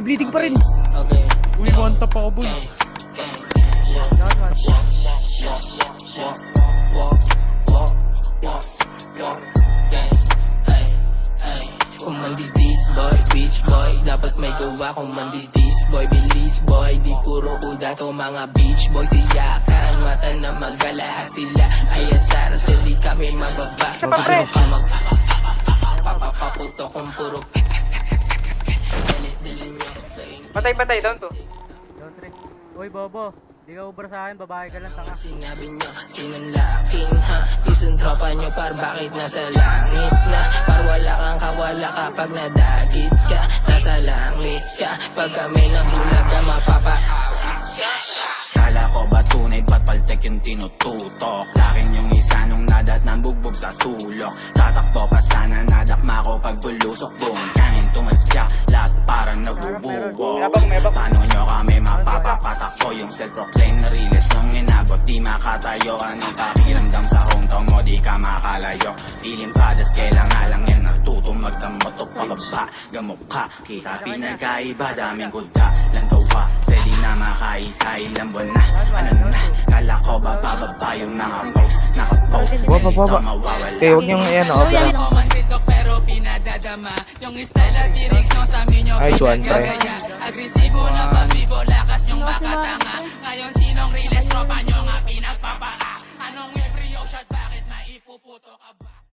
bleeding pa rin. Okay. Uy, one tap ako, boy. Kung mandidis boy, beach boy, dapat may gawa. Kung mandidis boy, bilis boy, di puro uda to mga beach boy. Siyakan, mata na magalahat sila ay asar, sa di kami mababa. Ano ka magpapaputo kung puro Patay, down to. Down 3. Uy, Bobo. Di ka ubra sa akin, babae ka lang, tanga. Sinabi nyo, sinong laking ha? Isang tropa nyo par bakit nasa langit na? Par wala kang kawala kapag nadagit ka. Sasalangit ka, pag kami ng bulaga mapapaawit ka. Kala ko ba tunay, ba't paltek yung tinututok? Lakin yung isa nung nadat ng bugbog sa sulok. Tatakbo pa sana nadakma ko pag bulusok. Buong kangin tumadyak, lahat parang nagbubuwok. Paano nyo kami mapapapatakbo? Yung self-proclaim na realist nung inabot, di makatayo. Anong pakiramdam sa hometown mo, di ka makalayo. Dilim padas, kailangan lang yan natuto magdamot o pababa. Gamok ka, kita pinagkaiba, daming kuda lang gawa. Sa di na makaisa, ilang buwan na, ano na? Kala ko ba bababa yung mga post, nakapost. Baba. Eh, huwag niyong ayan, oh. Pero pinadadama yung style at lyrics nyo sa amin nyo pinagagaya. Agresibo na pabibo, lakas nyong makatanga. Ngayon sinong realest tropa nyo nga pinagpapaka? Anong every shot, bakit maipuputo ka ba?